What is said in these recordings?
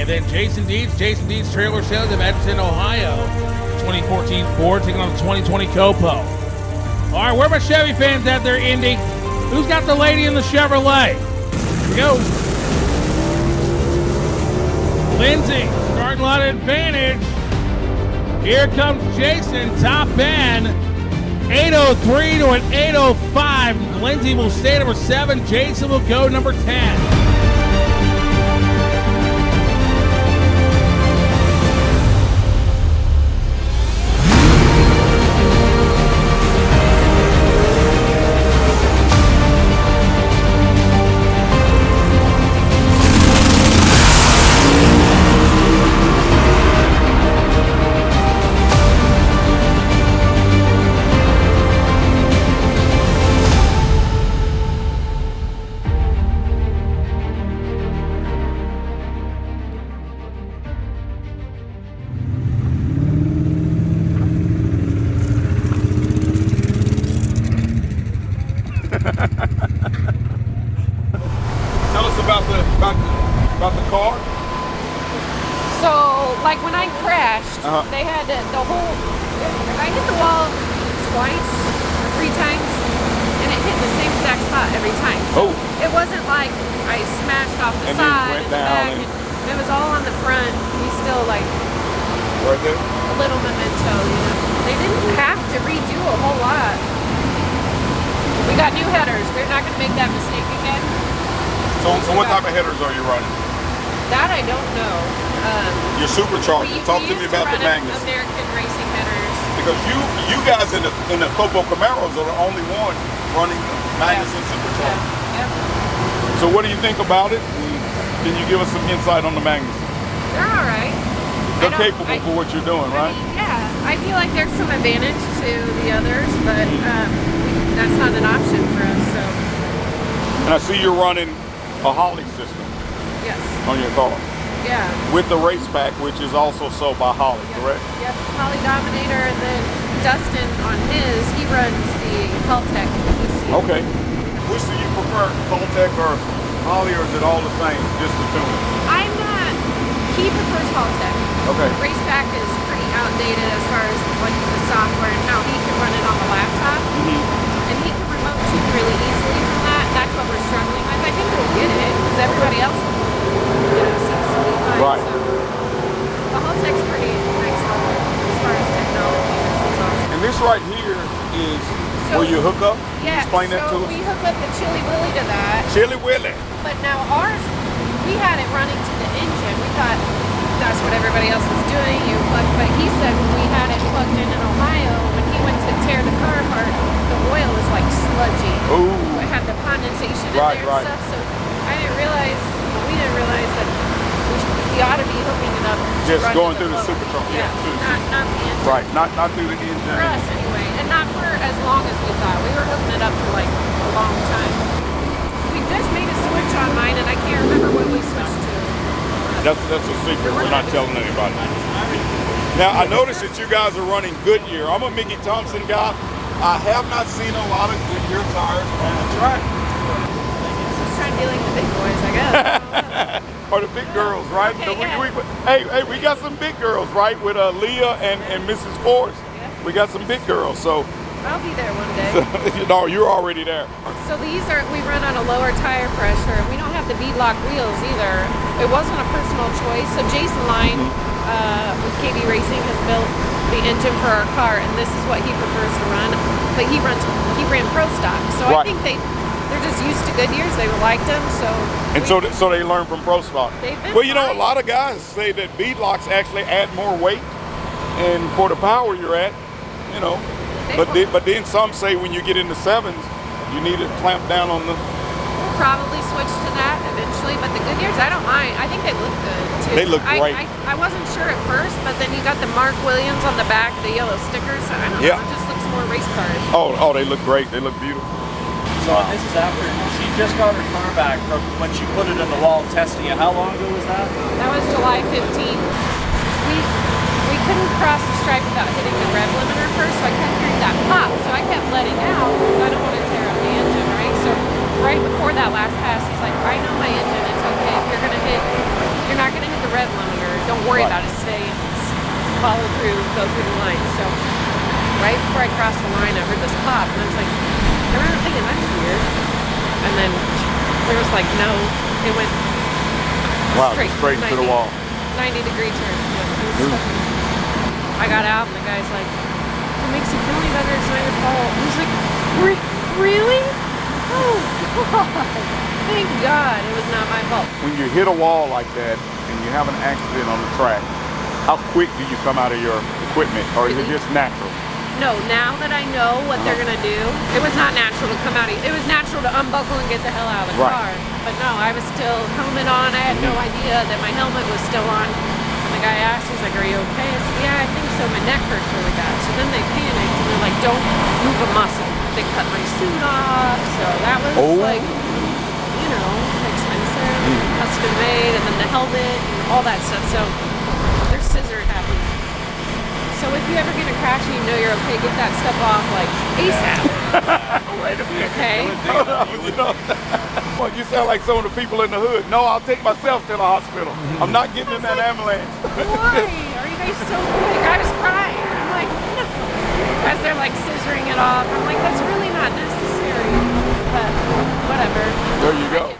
And then Jason Deeds trailer sales of Edison, Ohio. 2014 Ford taking on the 2020 Copo. All right, where are my Chevy fans at there, Indy? Who's got the lady in the Chevrolet? Here we go. Lindsay, starting line advantage. Here comes Jason, top end. 803 to an 805. Lindsay will stay number 7. Jason will go number 10. Tell us about the car. So, like when I crashed, they had the whole. I hit the wall twice or 3 times, and it hit the same exact spot every time. So it wasn't like I smashed off the side and the back. And it was all on the front. We still like right there. A little memento, you know. They didn't have to redo a whole lot. We got new headers. We're not going to make that mistake again. So what type of headers are you running? That I don't know. Your supercharger. Talk to me about the Magnus. American racing headers. Because you guys in the Copo Camaros are the only one running the Magnus and supercharger. Yep. So what do you think about it? Can you give us some insight on the Magnus? They're all right. They're capable for what you're doing, right? I mean, yeah. I feel like there's some advantage to the others, but that's not an option for us. So. And I see you're running a Holly system. Yes. On your car. Yeah. With the race pack, which is also sold by Holly, correct? Yep. Holly Dominator, and then Dustin on his, he runs the Haltech. Okay. Which do you prefer, Haltech or Holly, or is it all the same, just the two? I'm not. He prefers Haltech. Okay. Race pack is pretty outdated as far as like the software and how he can run it on the laptop. And he can remote tune really easily from that. That's what we're struggling with. I think we'll get it because everybody else seems to be fine. Right. So the Haltech's pretty next level as far as technology. And this right here is where you hook up? Yeah. Explain that to us. We hook up the Chili Willy to that. Chili Willy. But now ours, we had it running to the engine. We thought that's what everybody else was doing. But he said when we had it plugged in Ohio, when he went to tear the car apart, the oil was like sludgy. Ooh. It had the condensation in there and stuff. So we didn't realize that we ought to be hooking it up. Just going through the supercharger. Yeah, not the engine. Right, not through the engine. For us anyway, and not for as long as we thought. We were hooking it up for like a long time. We just made a switch on mine, and I can't remember what we switched to. That's a secret. We're not telling anybody. Now, I noticed that you guys are running Goodyear. I'm a Mickey Thompson guy. I have not seen a lot of Goodyear tires on the track. Just trying to deal with the big boys, I guess. Or the big girls, right? Okay, Hey, we got some big girls, right? With Leah and Mrs. Forrest. Yeah. We got some big girls, so. I'll be there one day. No, you're already there. So we run on a lower tire pressure. We don't have the beadlock wheels either. It wasn't a personal choice. So Jason Line with KB Racing has built the engine for our car, and this is what he prefers to run. But he ran Pro Stock, so I think they're just used to Goodyears. They liked them, so they learn from Pro Stock. Well, you know, a lot of guys say that beadlocks actually add more weight, and for the power you're at, you know. But then some say when you get into 7s, you need to clamp down on the. We'll probably switch to that eventually, but the Goodyears, I don't mind. I think they look good too. They look great. I wasn't sure at first, but then you got the Mark Williams on the back, the yellow stickers. So I don't know. It just looks more race cars. Oh, they look great. They look beautiful. So this is after she just got her car back from when she put it in the wall testing it. How long ago was that? That was July 15th. We couldn't cross the stripe without hitting the rev limiter first, so I kept hearing that pop. So I kept letting out because I don't want to tear up the engine, right? So right before that last pass, he's like, I know my engine, it's okay. If you're not gonna hit the the red line, or don't worry about it, stay, follow through, go through the line. So right before I crossed the line, I heard this pop, and I was like, I remember thinking, that's weird. And then there was like, no, it went straight to the wall. 90-degree turn. Yeah, I got out, and the guy's like, "What makes you feel any better? It's not your fault." I was like, really? Oh, God. Thank God it was not my fault. When you hit a wall like that and you have an accident on the track, how quick do you come out of your equipment, or is it just natural? No, now that I know what they're gonna do, it was not natural to come out. It was natural to unbuckle and get the hell out of the car. But no, I was still helmet on. I had no idea that my helmet was still on. And the guy asked, he's like, "Are you okay?" I said, "Yeah, I think so. My neck hurts really bad." So then they panicked and they're like, "Don't move a muscle." They cut my suit off. So that was like, you know, expensive, custom made, and then the helmet and all that stuff. So their scissor happened. So if you ever get in a crash and you know you're okay, get that stuff off like ASAP. Wait a minute. Okay? Well, you sound like some of the people in the hood. No, I'll take myself to the hospital. I'm not getting in that ambulance. Why? Are you guys so quick? I was crying. I'm like, no. As they're like scissoring it off, I'm like, that's really not necessary. But whatever. There you go.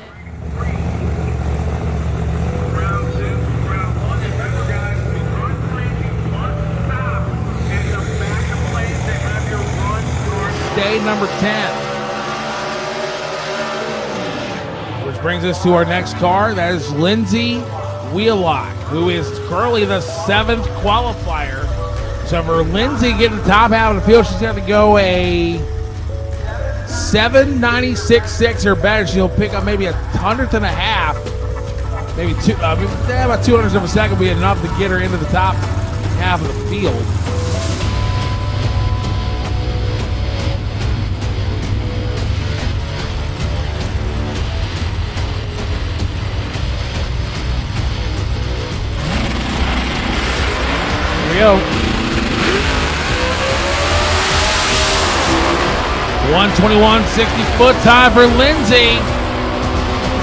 Day number 10. Which brings us to our next car. That is Lindsay Wheelock, who is currently the 7th qualifier. So for Lindsay getting the top half of the field, she's going to go a 796.6 or better. She'll pick up maybe a 100th and a half. Maybe about 200ths of a second will be enough to get her into the top half of the field. Go. 121.60 foot time for Lindsay.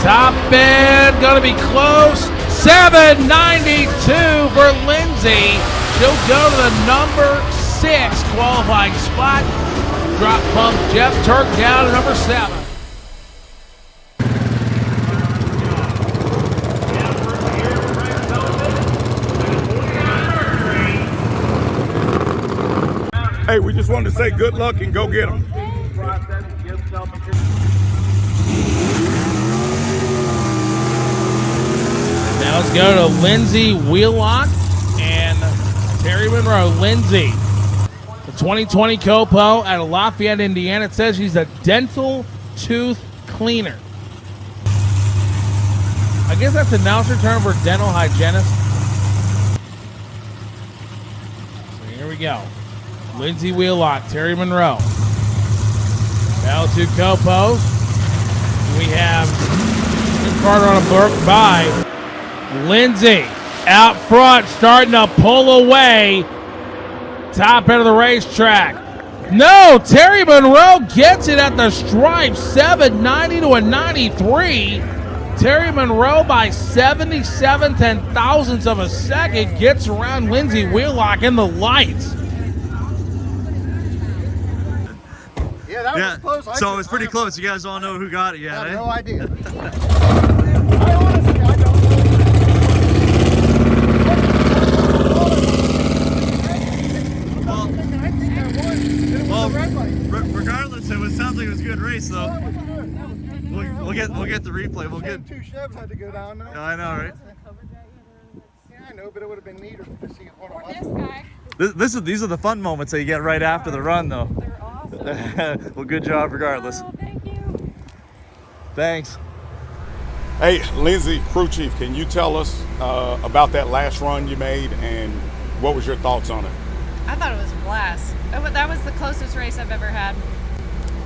Top end gonna be close. 792 for Lindsay. She'll go to the number 6 qualifying spot. Drop pump Jeff Turk down to number 7. Hey, we just wanted to say good luck and go get them. Now let's go to Lindsay Wheelock and Terry Monroe. Lindsay, the 2020 Copo out of Lafayette, Indiana. It says she's a dental tooth cleaner. I guess that's announcer term for dental hygienist. So here we go. Lindsay Wheelock, Terry Monroe. L2 Copos. We have Carter on a burp by Lindsay out front, starting to pull away. Top end of the racetrack. No, Terry Monroe gets it at the stripe. 790 to a 93. Terry Monroe by 77 ten-thousandths of a second gets around Lindsay Wheelock in the lights. Yeah, that was close. So it was pretty close. You guys all know who got it yet, I have eh? no idea. I honestly, I don't Well, regardless, it sounds like it was a good race, though. We'll get the replay. We'll get 2 Chevs had to go down there. Yeah, I know, right? Yeah, I know, but it would have been neater to see one of us. These are the fun moments that you get right after the run, though. They're awesome. Well, good job regardless. Oh, thank you. Thanks. Hey, Lindsay, crew chief, can you tell us about that last run you made and what was your thoughts on it? I thought it was a blast. That was the closest race I've ever had.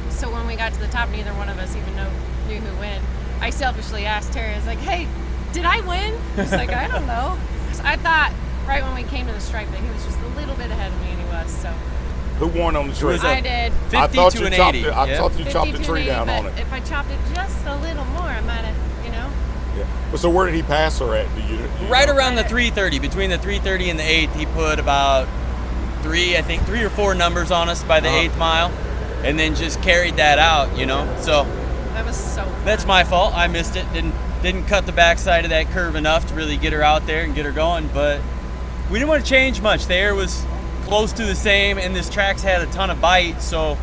So when we got to the top, neither one of us even knew who won. I selfishly asked Terry, I was like, "Hey, did I win?" He's like, "I don't know." So I thought right when we came to the stripe that he was just a little bit ahead of me, and he was. So Who won on the tree? I did. 50 I thought to you an chopped 80. it. I thought you chopped the 52 tree and 80, down but on it. if I chopped it just a little more, I might have, Yeah. So where did he pass her at? Do you Right know? around the 330, between the 330 and the 8th, he put about three or four numbers on us by the 8th mile, and then just carried that out, you know. So that was so fun. That's my fault. I missed it. Didn't cut the backside of that curve enough to really get her out there and get her going. But we didn't want to change much. The air was close to the same, and this track's had a ton of bite, so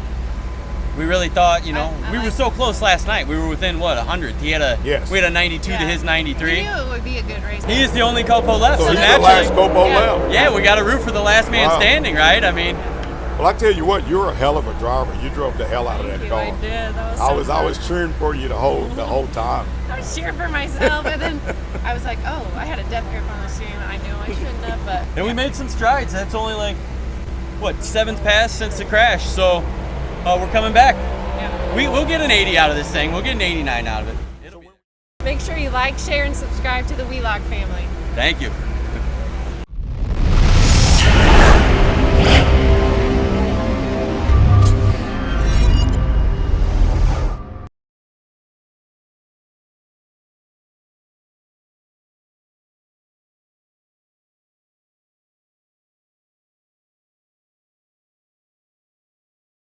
we really thought, you know, we were so close last night. We were within, what, 100? We had a 92 to his 93. We knew it would be a good race. He is the only Copo left. So So he's the last Copo left. Yeah, we got to root for the last man standing, right? I mean, well, I tell you what, you're a hell of a driver. You drove the hell out of that car. I did. That was I was cheering for you the whole time. I was cheering for myself, and then I was like, oh, I had a death grip on the steering. I knew I shouldn't have, but. and we made some strides. That's only like, what, 7th pass since the crash. So we're coming back. Yeah. We'll get an 80 out of this thing. We'll get an 89 out of it. Make sure you like, share, and subscribe to the Wheelock family. Thank you.